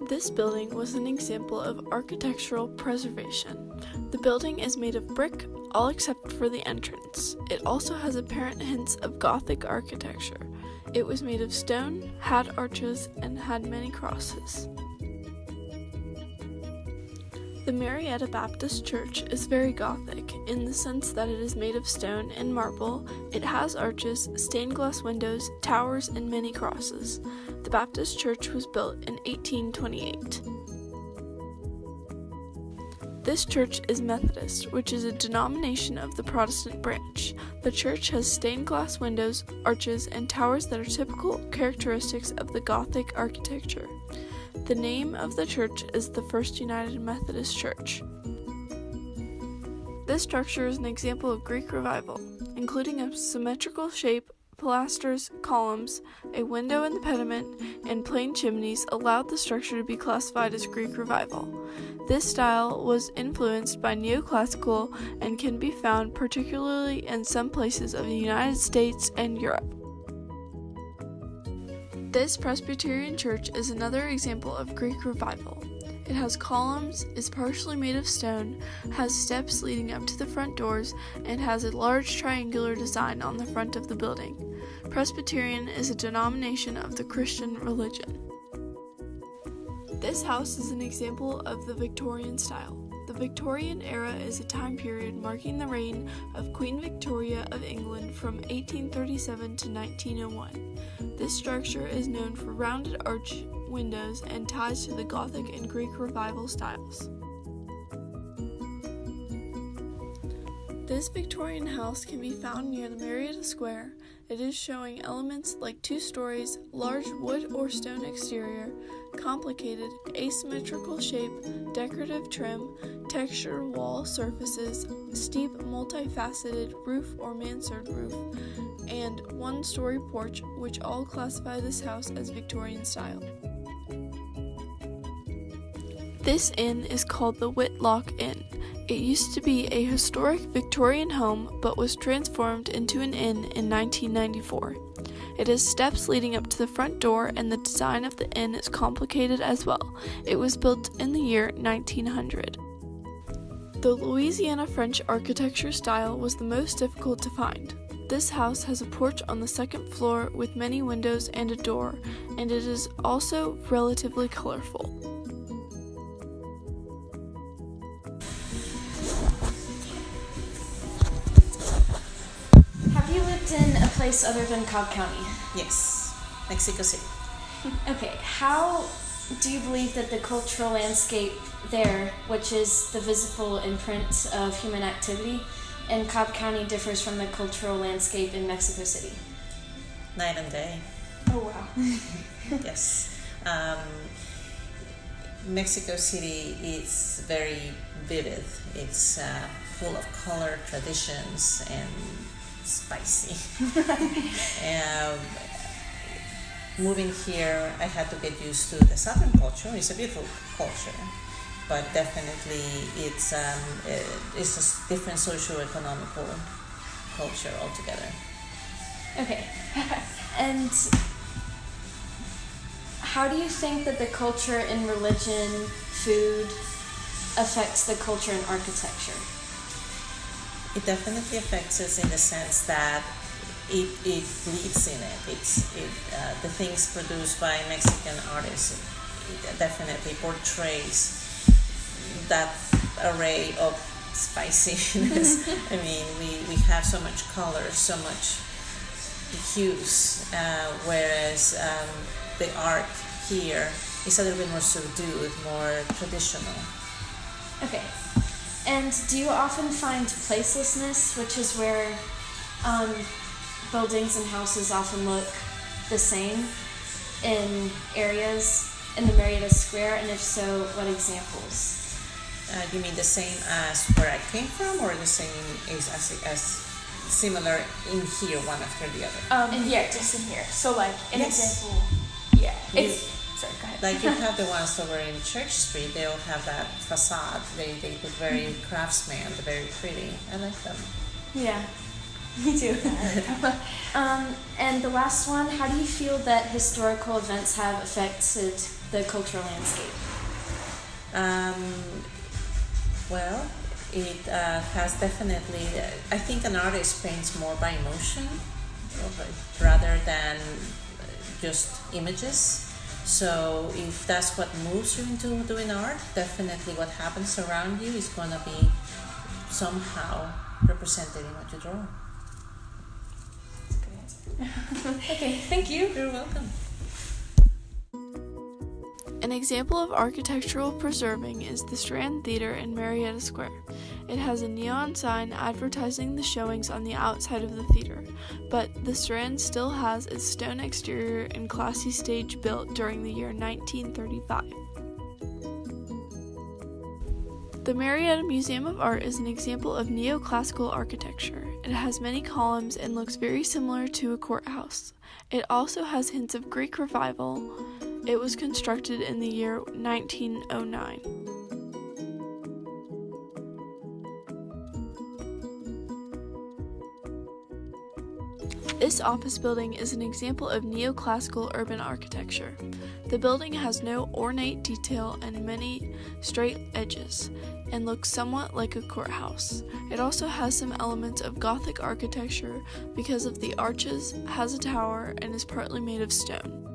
This building was an example of architectural preservation. The building is made of brick, all except for the entrance. It also has apparent hints of Gothic architecture. It was made of stone, had arches, and had many crosses. The Marietta Baptist Church is very Gothic in the sense that it is made of stone and marble. It has arches, stained glass windows, towers, and many crosses. The Baptist Church was built in 1828. This church is Methodist, which is a denomination of the Protestant branch. The church has stained glass windows, arches, and towers that are typical characteristics of the Gothic architecture. The name of the church is the First United Methodist Church. This structure is an example of Greek Revival, including a symmetrical shape, pilasters, columns, a window in the pediment, and plain chimneys allowed the structure to be classified as Greek Revival. This style was influenced by neoclassical and can be found particularly in some places of the United States and Europe. This Presbyterian church is another example of Greek Revival. It has columns, is partially made of stone, has steps leading up to the front doors, and has a large triangular design on the front of the building. Presbyterian is a denomination of the Christian religion. This house is an example of the Victorian style. The Victorian era is a time period marking the reign of Queen Victoria of England from 1837 to 1901. This structure is known for rounded arch windows and ties to the Gothic and Greek Revival styles. This Victorian house can be found near the Marietta Square. It is showing elements like 2 stories, large wood or stone exterior, complicated asymmetrical shape, decorative trim, textured wall surfaces, steep multifaceted roof or mansard roof, and 1-story porch, which all classify this house as Victorian style. This inn is called the Whitlock Inn. It used to be a historic Victorian home, but was transformed into an inn in 1994. It has steps leading up to the front door, and the design of the inn is complicated as well. It was built in the year 1900. The Louisiana French architecture style was the most difficult to find. This house has a porch on the second floor with many windows and a door, and it is also relatively colorful. Have you lived in a place other than Cobb County? Yes, Mexico City. Okay, how do you believe that the cultural landscape there, which is the visible imprint of human activity, in Cobb County differs from the cultural landscape in Mexico City? Night and day. Oh, wow. Yes. Mexico City is very vivid. It's full of color, traditions, and spicy. Moving here, I had to get used to the Southern culture. It's a beautiful culture, but definitely it's a different socio-economical culture altogether. Okay. And how do you think that the culture in religion, food, affects the culture in architecture? It definitely affects us in the sense that it bleeds in it. The things produced by Mexican artists, it definitely portrays that array of spiciness. I mean, we have so much color, so much hues, whereas the art here is a little bit more subdued, more traditional. Okay. And do you often find placelessness, which is where buildings and houses often look the same in areas in the Marietta Square? And if so, what examples? You mean the same as where I came from, or the same is as similar in here, one after the other? Yeah, just in here. So, like, an example. Yeah. Sorry, go ahead. Like you have the ones over in Church Street, they all have that facade. They look very craftsman, very pretty. I like them. Yeah. Me too. And the last one, how do you feel that historical events have affected the cultural landscape? Well, it has definitely. I think an artist paints more by emotion rather than just images. So if that's what moves you into doing art, definitely what happens around you is going to be somehow represented in what you draw. Okay, thank you. You're welcome. An example of architectural preserving is the Strand Theater in Marietta Square. It has a neon sign advertising the showings on the outside of the theater, but the Strand still has its stone exterior and classy stage built during the year 1935. The Marietta Museum of Art is an example of neoclassical architecture. It has many columns and looks very similar to a courthouse. It also has hints of Greek Revival. It was constructed in the year 1909. This office building is an example of neoclassical urban architecture. The building has no ornate detail and many straight edges, and looks somewhat like a courthouse. It also has some elements of Gothic architecture because of the arches, has a tower, and is partly made of stone.